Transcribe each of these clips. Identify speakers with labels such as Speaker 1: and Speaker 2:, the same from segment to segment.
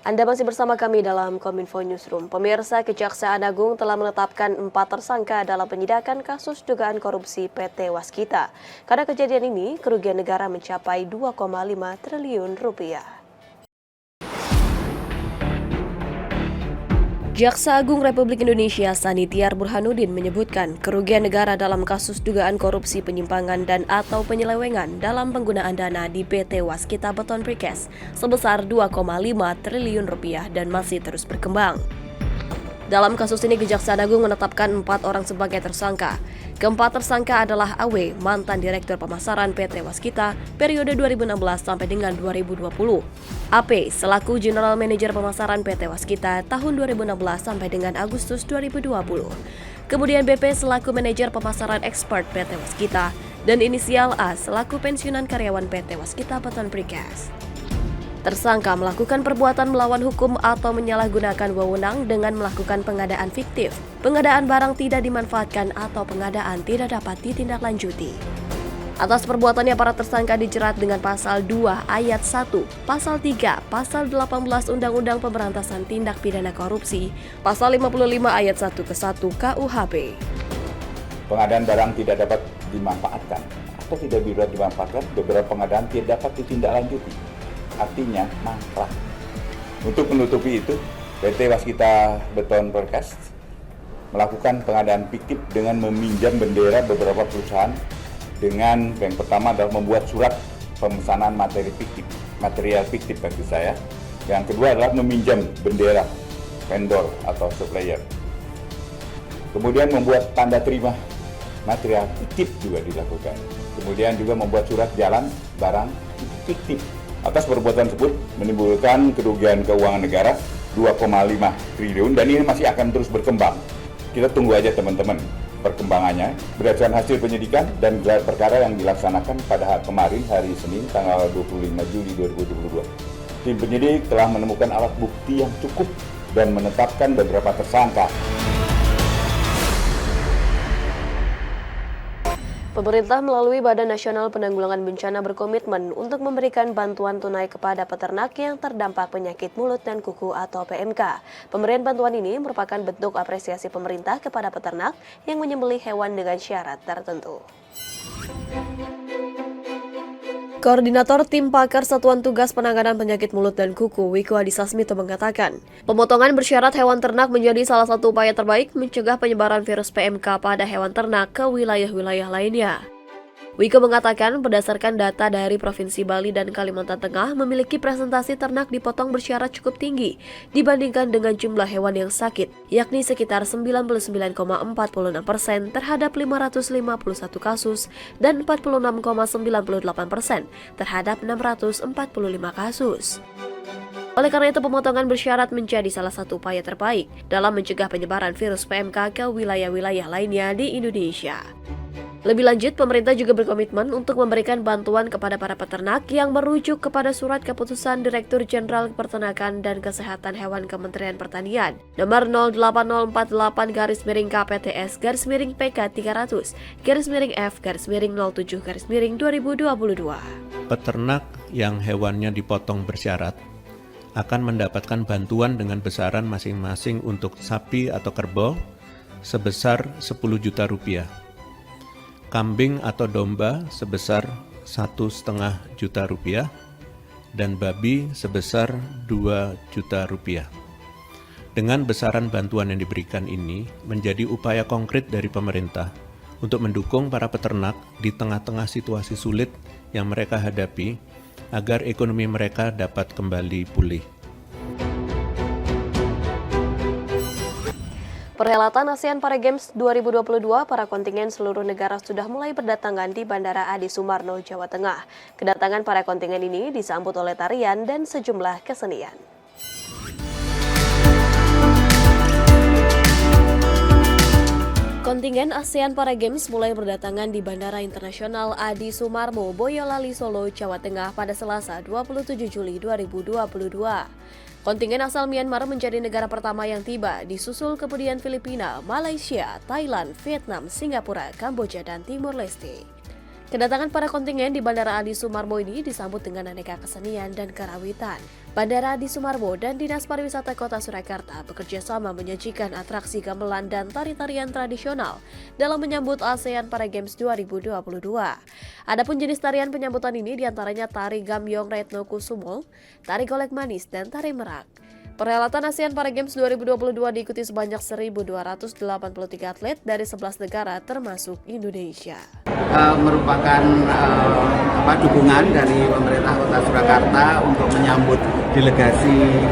Speaker 1: Anda masih bersama kami dalam Kominfo Newsroom. Pemirsa, Kejaksaan Agung telah menetapkan 4 tersangka dalam penyidikan kasus dugaan korupsi PT Waskita. Karena kejadian ini, kerugian negara mencapai 2,5 triliun rupiah. Jaksa Agung Republik Indonesia Sanitiar Burhanuddin menyebutkan kerugian negara dalam kasus dugaan korupsi penyimpangan dan atau penyelewengan dalam penggunaan dana di PT Waskita Beton Precast sebesar 2,5 triliun rupiah dan masih terus berkembang. Dalam kasus ini, Kejaksaan Agung menetapkan 4 orang sebagai tersangka. Keempat tersangka adalah AW, mantan Direktur Pemasaran PT Waskita periode 2016 sampai dengan 2020. AP, selaku General Manager Pemasaran PT Waskita tahun 2016 sampai dengan Agustus 2020. Kemudian BP selaku Manajer Pemasaran Expert PT Waskita dan inisial A selaku pensiunan karyawan PT Waskita Beton Precast. Tersangka melakukan perbuatan melawan hukum atau menyalahgunakan wewenang dengan melakukan pengadaan fiktif, pengadaan barang tidak dimanfaatkan atau pengadaan tidak dapat ditindaklanjuti. Atas perbuatannya, para tersangka dijerat dengan Pasal 2 Ayat 1, Pasal 3, Pasal 18 Undang-Undang Pemberantasan Tindak Pidana Korupsi, Pasal 55 Ayat 1 ke 1 KUHP.
Speaker 2: Pengadaan barang tidak dapat dimanfaatkan atau tidak bisa dimanfaatkan, beberapa pengadaan tidak dapat ditindaklanjuti. Artinya mangkrak. Untuk menutupi itu, PT Waskita Beton Precast melakukan pengadaan fiktif dengan meminjam bendera beberapa perusahaan dengan yang pertama adalah membuat surat pemesanan material fiktif bagi saya. Yang kedua adalah meminjam bendera vendor atau supplier. Kemudian membuat tanda terima material fiktif juga dilakukan. Kemudian juga membuat surat jalan barang fiktif. Atas perbuatan tersebut menimbulkan kerugian keuangan negara 2,5 triliun dan ini masih akan terus berkembang. Kita tunggu aja teman-teman perkembangannya berdasarkan hasil penyidikan dan gelar perkara yang dilaksanakan pada kemarin hari Senin tanggal 25 Juli 2022. Tim penyidik telah menemukan alat bukti yang cukup dan menetapkan beberapa tersangka.
Speaker 1: Pemerintah melalui Badan Nasional Penanggulangan Bencana berkomitmen untuk memberikan bantuan tunai kepada peternak yang terdampak penyakit mulut dan kuku atau PMK. Pemberian bantuan ini merupakan bentuk apresiasi pemerintah kepada peternak yang menyembelih hewan dengan syarat tertentu. Koordinator Tim Pakar Satuan Tugas Penanganan Penyakit Mulut dan Kuku, Wiko Adisasmito mengatakan, pemotongan bersyarat hewan ternak menjadi salah satu upaya terbaik mencegah penyebaran virus PMK pada hewan ternak ke wilayah-wilayah lainnya. Wiko mengatakan berdasarkan data dari Provinsi Bali dan Kalimantan Tengah memiliki presentasi ternak dipotong bersyarat cukup tinggi dibandingkan dengan jumlah hewan yang sakit, yakni sekitar 99,46% terhadap 551 kasus dan 46,98% terhadap 645 kasus. Oleh karena itu, pemotongan bersyarat menjadi salah satu upaya terbaik dalam mencegah penyebaran virus PMK ke wilayah-wilayah lainnya di Indonesia. Lebih lanjut, pemerintah juga berkomitmen untuk memberikan bantuan kepada para peternak yang merujuk kepada Surat Keputusan Direktur Jenderal Peternakan dan Kesehatan Hewan Kementerian Pertanian nomor 08048-PTS-PK300-F-07-2022.
Speaker 3: Peternak yang hewannya dipotong bersyarat akan mendapatkan bantuan dengan besaran masing-masing untuk sapi atau kerbau sebesar 10 juta rupiah. Kambing atau domba sebesar 1,5 juta rupiah dan babi sebesar 2 juta rupiah. Dengan besaran bantuan yang diberikan ini menjadi upaya konkret dari pemerintah untuk mendukung para peternak di tengah-tengah situasi sulit yang mereka hadapi agar ekonomi mereka dapat kembali pulih.
Speaker 1: Perhelatan ASEAN Para Games 2022, para kontingen seluruh negara sudah mulai berdatangan di Bandara Adi Sumarno, Jawa Tengah. Kedatangan para kontingen ini disambut oleh tarian dan sejumlah kesenian. Kontingen ASEAN Para Games mulai berdatangan di Bandara Internasional Adi Sumarmo, Boyolali, Solo, Jawa Tengah pada Selasa 27 Juli 2022. Kontingen asal Myanmar menjadi negara pertama yang tiba, disusul kemudian Filipina, Malaysia, Thailand, Vietnam, Singapura, Kamboja, dan Timor Leste. Kedatangan para kontingen di Bandara Adi Sumarmo ini disambut dengan aneka kesenian dan karawitan. Bandara Adi Sumarmo dan Dinas Pariwisata Kota Surakarta bekerja sama menyajikan atraksi gamelan dan tari-tarian tradisional dalam menyambut ASEAN Para Games 2022. Adapun jenis tarian penyambutan ini diantaranya tari Gambyong Retno Kusumo, tari golek manis, dan tari merak. Perhelatan ASEAN Para Games 2022 diikuti sebanyak 1.283 atlet dari 11 negara termasuk Indonesia.
Speaker 4: Merupakan dukungan dari pemerintah Kota Surakarta untuk menyambut delegasi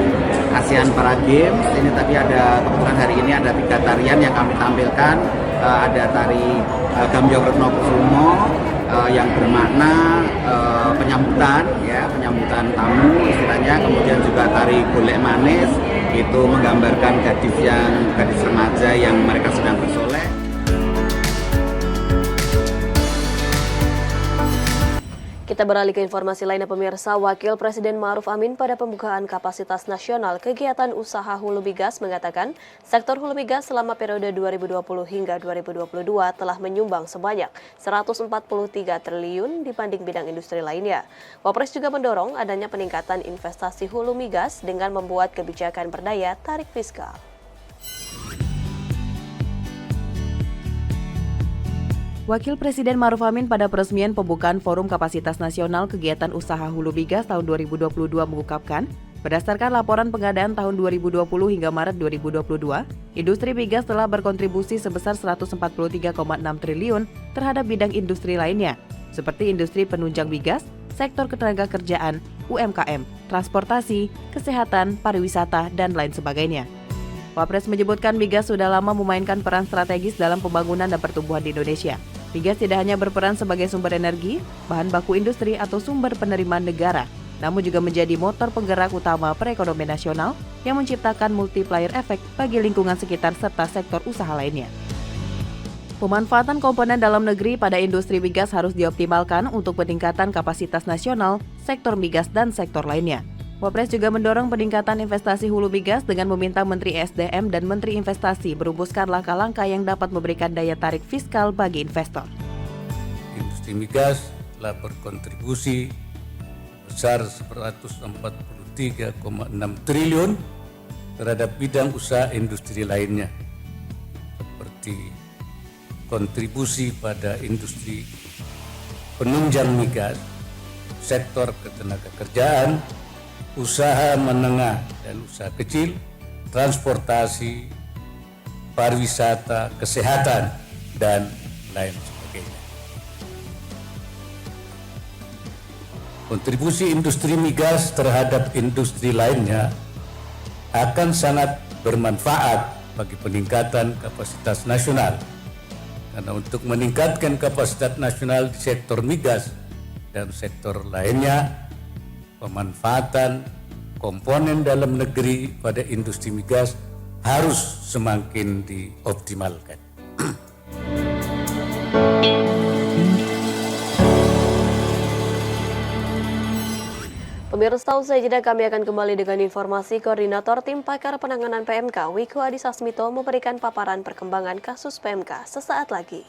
Speaker 4: ASEAN Para Games. Ini tadi kebetulan hari ini ada 3 tarian yang kami tampilkan. Ada tari Gambyong Retno Kusumo yang bermakna penyambutan tamu istilahnya, kemudian juga tari golek manis itu menggambarkan gadis remaja yang mereka sedang bersolek.
Speaker 1: Kita beralih ke informasi lainnya pemirsa. Wakil Presiden Ma'ruf Amin pada pembukaan kapasitas nasional kegiatan usaha hulu migas mengatakan sektor hulu migas selama periode 2020 hingga 2022 telah menyumbang sebanyak 143 triliun dibanding bidang industri lainnya. Wapres juga mendorong adanya peningkatan investasi hulu migas dengan membuat kebijakan berdaya tarik fiskal.
Speaker 5: Wakil Presiden Ma'ruf Amin pada peresmian pembukaan Forum Kapasitas Nasional Kegiatan Usaha Hulu Migas tahun 2022 mengungkapkan, berdasarkan laporan pengadaan tahun 2020 hingga Maret 2022, industri migas telah berkontribusi sebesar 143,6 triliun terhadap bidang industri lainnya, seperti industri penunjang migas, sektor ketenagakerjaan, UMKM, transportasi, kesehatan, pariwisata, dan lain sebagainya. Wapres menyebutkan migas sudah lama memainkan peran strategis dalam pembangunan dan pertumbuhan di Indonesia. Migas tidak hanya berperan sebagai sumber energi, bahan baku industri atau sumber penerimaan negara, namun juga menjadi motor penggerak utama perekonomian nasional yang menciptakan multiplier efek bagi lingkungan sekitar serta sektor usaha lainnya. Pemanfaatan komponen dalam negeri pada industri migas harus dioptimalkan untuk peningkatan kapasitas nasional, sektor migas, dan sektor lainnya. Wapres juga mendorong peningkatan investasi hulu migas dengan meminta Menteri SDM dan Menteri Investasi merumuskan langkah-langkah yang dapat memberikan daya tarik fiskal bagi investor.
Speaker 6: Industri migas telah berkontribusi besar 143,6 triliun terhadap bidang usaha industri lainnya, seperti kontribusi pada industri penunjang migas, sektor ketenagakerjaan, usaha menengah dan usaha kecil, transportasi, pariwisata, kesehatan, dan lain sebagainya. Kontribusi industri migas terhadap industri lainnya akan sangat bermanfaat bagi peningkatan kapasitas nasional. Karena untuk meningkatkan kapasitas nasional di sektor migas dan sektor lainnya, pemanfaatan komponen dalam negeri pada industri migas harus semakin dioptimalkan.
Speaker 1: Pemirsa, usai jeda kami akan kembali dengan informasi. Koordinator Tim Pakar Penanganan PMK Wiku Adhisa Smito memberikan paparan perkembangan kasus PMK sesaat lagi.